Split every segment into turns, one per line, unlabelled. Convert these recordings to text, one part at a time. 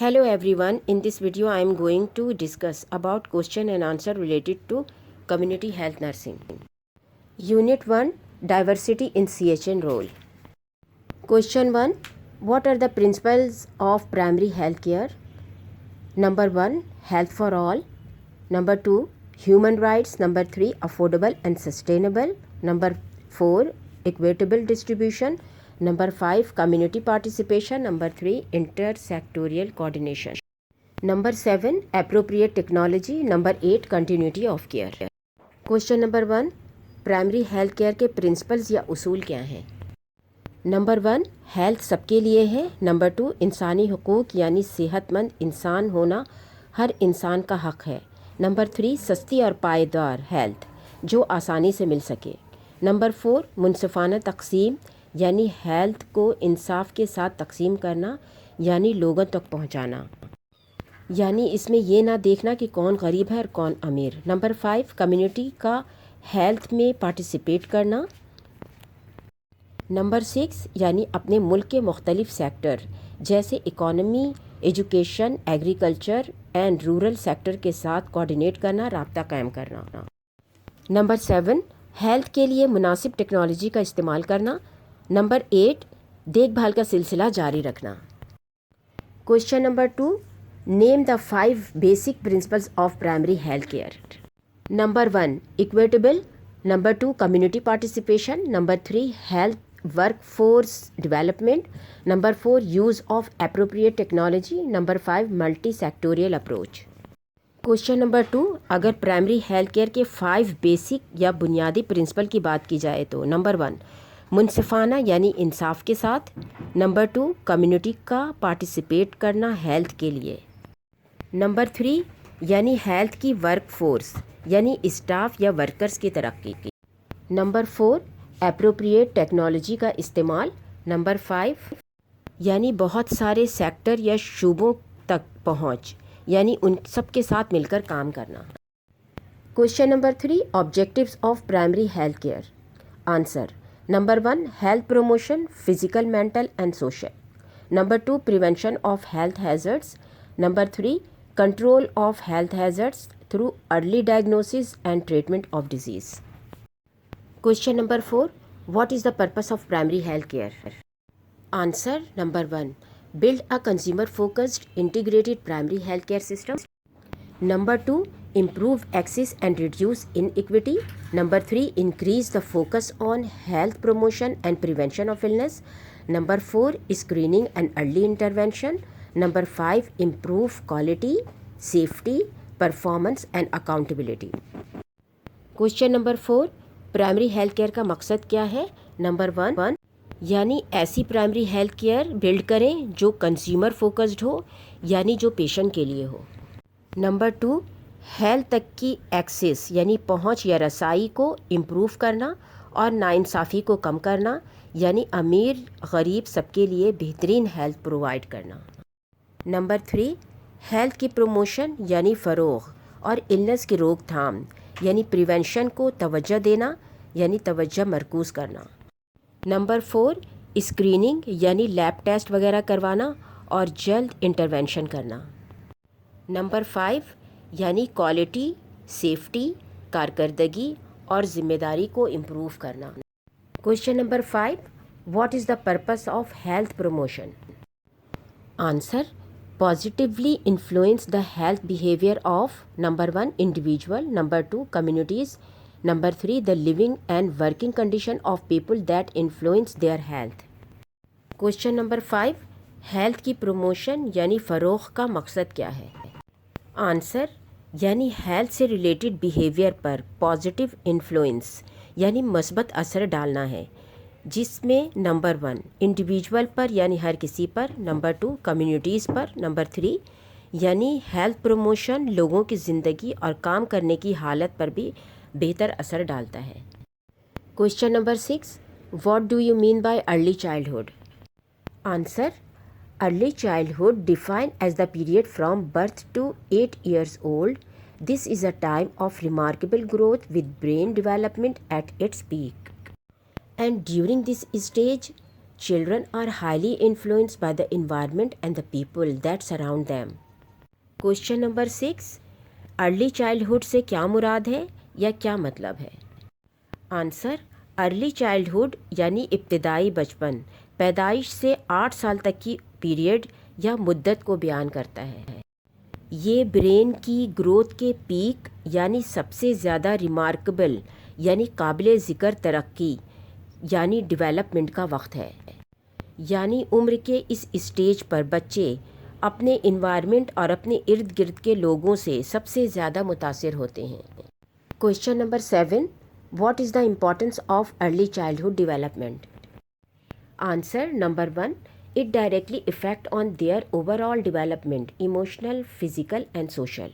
Hello everyone, in this video I am going to discuss about question and answer related to community health nursing. Unit 1, Diversity in CHN role. Question 1, what are the principles of primary health care? Number 1, health for all. Number 2, human rights. Number 3, affordable and sustainable. Number 4, equitable distribution. Number 5, community participation. Number 3, intersectorial coordination. Number 7, appropriate technology. Number 8, continuity of care. Question number 1, primary health care के principles या उसूल क्या हैं? Number 1, health सबके लिए है. Number 2, इंसानी हुकूक यानी सेहतमंद इंसान होना हर इंसान का हक है. नंबर 3, सस्ती और पायदार हेल्थ जो आसानी से मिल सके. नंबर 4, मुनसिफाना तकसीम यानी हेल्थ को इंसाफ के साथ तकसीम करना यानी लोगों तक पहुंचाना, यानी इसमें ये ना देखना कि कौन गरीब है और कौन अमीर. नंबर 5, कम्युनिटी का हेल्थ में पार्टिसिपेट करना. नंबर 6, यानी अपने मुल्क के मुख्तलिफ सेक्टर जैसे economy, education, agriculture and rural sector के साथ कोऑर्डिनेट करना, राब्ता कायम करना. नंबर 7, हेल्थ के लिए मुनासिब टेक्नोलॉजी का इस्तेमाल करना. नंबर 8, देखभाल का सिलसिला जारी रखना. Question number 2, name the 5 basic principles of primary health care. Number 1, equitable. Number 2, community participation. Number 3, health workforce development. Number 4, use of appropriate technology. Number 5, multi sectoral approach. Question number 2, अगर primary health care के 5 basic या बुनियादी principal की बात की जाए तो number 1, मुनसिफाना यानी इंसाफ के साथ. नंबर 2, कम्युनिटी का पार्टिसिपेट करना हेल्थ के लिए. नंबर 3, यानी हेल्थ की वर्कफोर्स यानी स्टाफ या वर्कर्स की तरक्की की. नंबर 4, एप्रोप्रिएट टेक्नोलॉजी का इस्तेमाल. नंबर 5, यानी बहुत सारे सेक्टर या शूबों तक पहुंच यानी उन सब के साथ मिलकर काम करना. Question number 3, objectives of primary health care. Answer. Number 1, health promotion, physical, mental and social. Number 2, prevention of health hazards. Number 3, control of health hazards through early diagnosis and treatment of disease. Question number 4, what is the purpose of primary health care. Answer. Number 1, build a consumer focused integrated primary healthcare system. Number 2, improve access and reduce inequity. Number 3, increase the focus on health promotion and prevention of illness. Number 4, screening and early intervention. Number 5, improve quality, safety, performance and accountability. Question number 4, primary health care का मकसद क्या है. Number 1, यानी ऐसी primary health care build करें जो consumer focused हो यानी जो पेशेंट के लिए हो. नंबर 2, हेल्थ तक की एक्सेस यानी पहुंच या रसाई को इम्प्रूव करना और नाइंसाफ़ी को कम करना यानी अमीर गरीब सबके लिए बेहतरीन हेल्थ प्रोवाइड करना. नंबर 3, हेल्थ की प्रमोशन यानी फ़रोग़ और इलनेस की रोकथाम यानी प्रिवेंशन को तवज्जो देना यानी तवज्जो मरकूज़ करना. नंबर 4, स्क्रीनिंग यानी लैब टेस्ट वगैरह करवाना और जल्द इंटरवेंशन करना. नंबर 5, यानी क्वालिटी, सेफ्टी, कारकर्दगी और ज़िम्मेदारी को इम्प्रूव करना. Question number 5, what is the purpose of health promotion. Answer. Positively influence the health behaviour of number 1, individual. Number 2, communities. Number 3, the living and working condition of people that influence their health. Question number 5, health की promotion यानी फ़रोग़ का मकसद क्या है. Answer. यानी health से related behaviour पर positive influence यानी मस्बत असर डालना है, जिसमें नंबर 1, इंडिविजुअल पर यानी हर किसी पर. नंबर 2, कम्युनिटीज़ पर. नंबर 3, यानी हेल्थ प्रमोशन लोगों की ज़िंदगी और काम करने की हालत पर भी बेहतर असर डालता है. Question number 6, what do you mean by early childhood. Answer. Early childhood defined as the period from birth to 8 years old. This is a time of remarkable growth with brain development at its peak. And during this stage, Children are highly influenced by the environment and the people that surround them. Question number 6. Early childhood से क्या मुराद है या क्या मतलब है? Answer, early childhood यानी इब्तदाई बचपन पैदाइश से 8 साल तक की पीरियड या मुद्दत को बयान करता है। ये ब्रेन की ग्रोथ के पीक यानी सबसे ज़्यादा रिमार्केबल यानी काबिल ज़िक्र तरक्की यानी डेवलपमेंट का वक्त है। यानी उम्र के इस स्टेज पर बच्चे अपने इन्वायरमेंट और अपने इर्द गिर्द के लोगों से सबसे ज़्यादा मुतासिर होते हैं। Question number 7. What is the importance of early childhood development? Answer, number 1. It directly affect on their overall development, emotional, physical and social.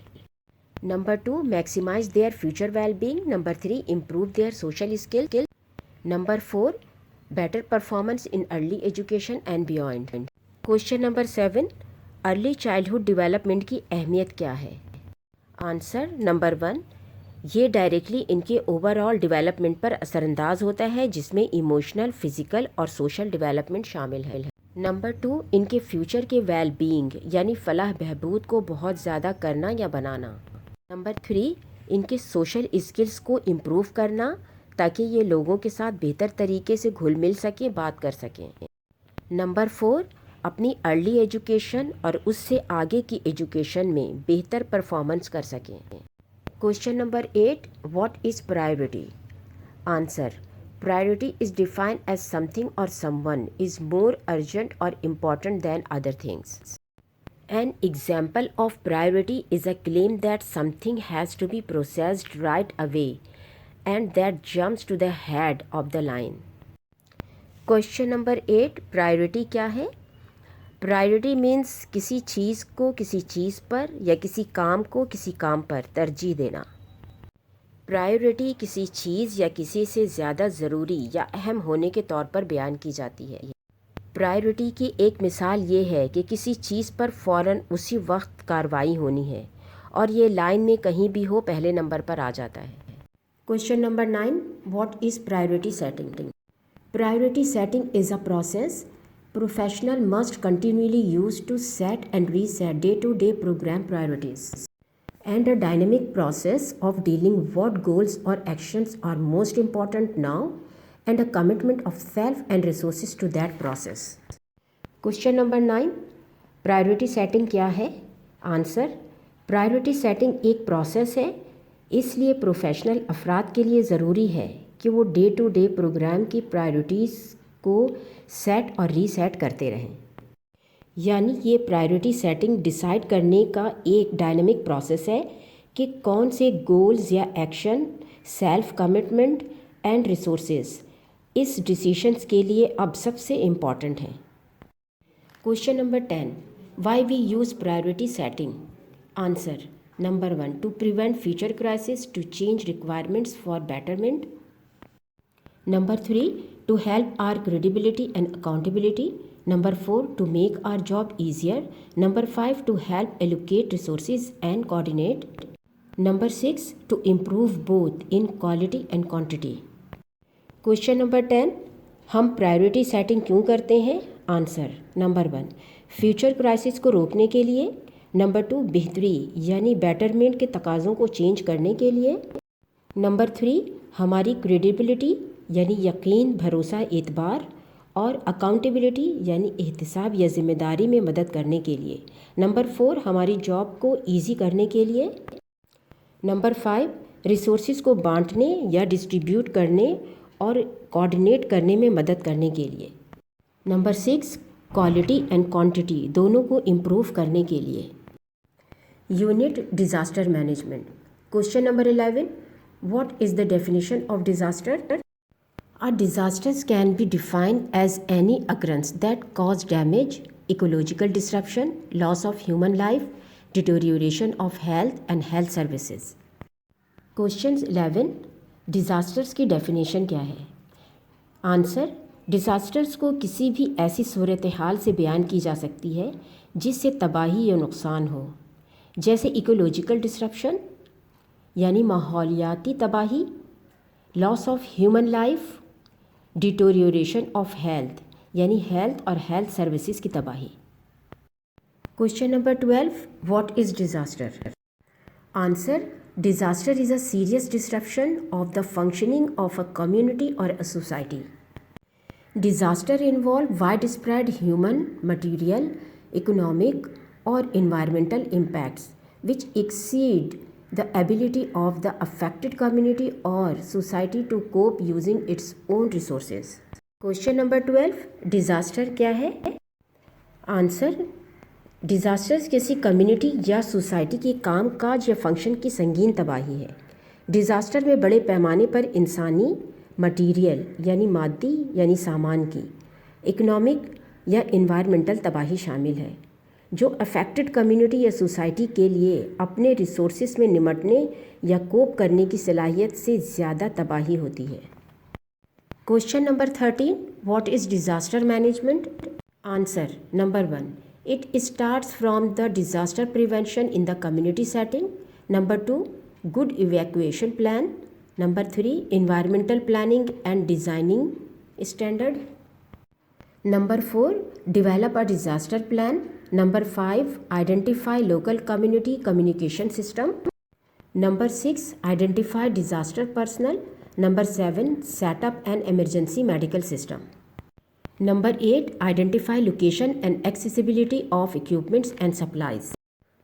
Number 2, maximize their future well-being. Number 3, improve their social skill. Number 4, better performance in early education and beyond. Question number 7, early childhood development की अहमियत क्या है? Answer, number 1, ये directly इनके overall development पर असरअंदाज होता है जिसमें इमोशनल, फिजिकल और सोशल डेवलपमेंट शामिल है। नंबर 2, इनके फ्यूचर के वेल बीइंग यानी फलाह बहबूद को बहुत ज़्यादा करना या बनाना। नंबर 3, इनके सोशल स्किल्स को इम्प्रूव करना ताकि ये लोगों के साथ बेहतर तरीके से घुल मिल सकें, बात कर सकें। नंबर 4, अपनी अर्ली एजुकेशन और उससे आगे की एजुकेशन में बेहतर परफॉर्मेंस कर सकें। Question number 8, what is priority? Answer, priority is defined as something or someone is more urgent or important than other things. An example of priority is a claim that something has to be processed right away and that jumps to the head of the line. Question number 8, priority क्या है? Priority means किसी चीज़ को किसी चीज़ पर या किसी काम को किसी काम पर तरजीह देना। प्रायोरिटी किसी चीज़ या किसी से ज़्यादा ज़रूरी या अहम होने के तौर पर बयान की जाती है। प्रायोरिटी की एक मिसाल ये है कि किसी चीज़ पर फ़ौरन उसी वक्त कार्रवाई होनी है और ये लाइन में कहीं भी हो पहले नंबर पर आ जाता है। Question number 9, what is priority setting? Priority setting is a process professional must continually use to set and reset day to day programme priorities and a dynamic process of dealing what goals or actions are most important now and a commitment of self and resources to that process. Question number 9, priority setting क्या है? Answer, priority setting एक process है, इसलिए professional अफराद के लिए ज़रूरी है कि वो डे टू डे प्रोग्राम की प्रायोरिटीज़ को सेट और रीसेट करते रहें। यानी ये प्रायोरिटी सेटिंग डिसाइड करने का एक डायनामिक प्रोसेस है कि कौन से गोल्स या action, self commitment and resources इस डिसीशंस के लिए अब सबसे इम्पॉर्टेंट हैं। Question number 10, why we use priority setting? Answer, number 1, to prevent future crisis, to change requirements for betterment. Number 3, to help our credibility and accountability. Number 4, to make our job easier. Number 5, to help allocate resources and coordinate. Number 6, to improve both in quality and quantity. Question number 10, हम priority setting क्यों करते हैं? Answer, number 1, future crisis को रोकने के लिए। Number 2, बेहतरी यानी बेटरमेंट के तकाज़ों को चेंज करने के लिए। नंबर 3, हमारी क्रेडिबिलिटी यानी यकीन, भरोसा, एतबार और अकाउंटेबिलिटी यानी एहतिसाब या ज़िम्मेदारी में मदद करने के लिए। नंबर 4, हमारी जॉब को ईजी करने के लिए। नंबर 5, रिसोर्सेज को बांटने या डिस्ट्रीब्यूट करने और कोऑर्डिनेट करने में मदद करने के लिए। नंबर 6, क्वालिटी एंड क्वांटिटी दोनों को इम्प्रूव करने के लिए। Unit disaster management. Question number 11, what is the definition of disaster? A disasters can be defined as any occurrence that cause damage, ecological disruption, loss of human life, deterioration of health and health services. Question 11, disasters की definition क्या है? Answer, disasters को किसी भी ऐसी सूरत हाल से बयान की जा सकती है जिससे तबाही या नुकसान हो, जैसे इकोलॉजिकल डिस्ट्रप्शन यानी माहौलियाती तबाही, loss of human life, deterioration of health यानी हेल्थ और हेल्थ सर्विसेज की तबाही। Question number 12, what is disaster? Answer, disaster is a serious disruption of the functioning of a community और a society. Disaster involve widespread human, material, economic, or environmental impacts which exceed the ability of the affected community or society to cope using its own resources. Question number 12, disaster क्या है? Answer, disasters किसी community या society के काम काज या function की संगीन तबाही है। डिज़ास्टर में बड़े पैमाने पर इंसानी, मटीरियल यानी मादी यानी सामान की, इकोनॉमिक या इन्वायरमेंटल तबाही शामिल है जो अफेक्टेड कम्युनिटी या सोसाइटी के लिए अपने रिसोर्सेज में निमटने या कोप करने की सलाहियत से ज़्यादा तबाही होती है। Question number 13, what is disaster management? Answer, number 1, it starts from the disaster prevention in the community setting. Number 2, good evacuation plan. Number 3, environmental planning and designing standard. Number 4, develop a disaster plan. Number 5, identify local community communication system. Number 6, identify disaster personnel. Number 7, set up an emergency medical system. Number 8, identify location and accessibility of equipments and supplies.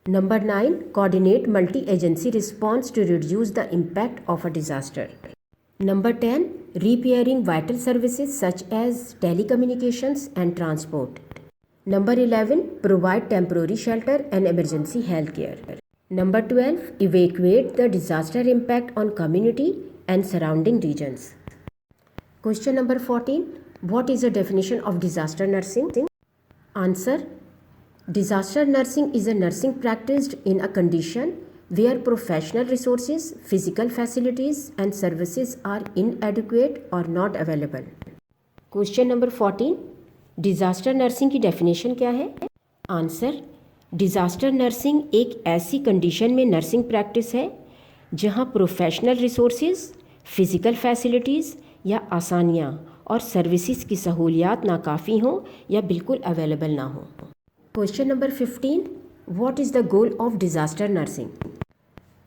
Number 9, coordinate multi-agency response to reduce the impact of a disaster. Number 10, repairing vital services such as telecommunications and transport. Number 11, provide temporary shelter and emergency health care. Number 12, evacuate the disaster impact on community and surrounding regions. Question number 14, what is the definition of disaster nursing? Answer, disaster nursing is a nursing practiced in a condition where professional resources, physical facilities and services are inadequate or not available. Question number 14, disaster nursing की definition क्या है? Answer, disaster nursing एक ऐसी condition में nursing practice है जहां professional resources, physical facilities या आसानियां और सर्विसेज की सहूलियात नाकाफ़ी हों या बिल्कुल अवेलेबल ना हों। Question number 15, what is the goal of disaster nursing?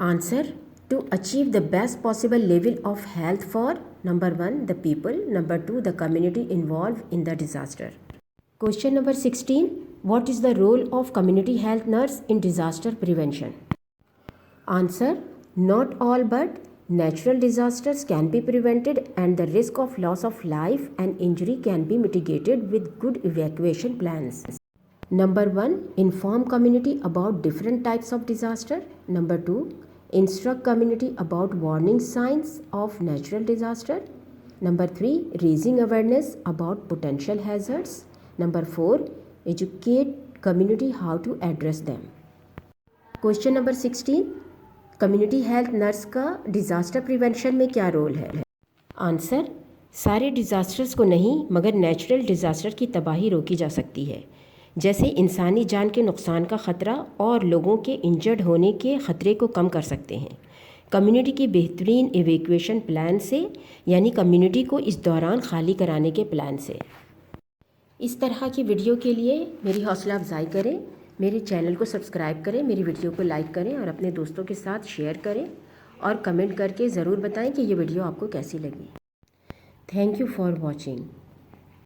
Answer, to achieve the best possible level of health for number 1, the people, number 2, the community involved in the disaster. Question number 16, what is the role of community health nurse in disaster prevention? Answer, not all but natural disasters can be prevented and the risk of loss of life and injury can be mitigated with good evacuation plans. Number 1, inform community about different types of disaster. Number 2, instruct community about warning signs of natural disaster. Number 3, raising awareness about potential hazards. Number 4, educate community how to address them. Question number 16, community health nurse का disaster prevention में क्या role है? Answer, सारे disasters को नहीं मगर natural disaster की तबाही रोकी जा सकती है, जैसे इंसानी जान के नुकसान का ख़तरा और लोगों के इंजर्ड होने के ख़तरे को कम कर सकते हैं कम्युनिटी के बेहतरीन एवेक्यूएशन प्लान से, यानी कम्युनिटी को इस दौरान खाली कराने के प्लान से। इस तरह की वीडियो के लिए मेरी हौसला अफजाई करें, मेरे चैनल को सब्सक्राइब करें, मेरी वीडियो को लाइक करें और अपने दोस्तों के साथ शेयर करें और कमेंट करके ज़रूर बताएं कि ये वीडियो आपको कैसी लगी। Thank you for watching.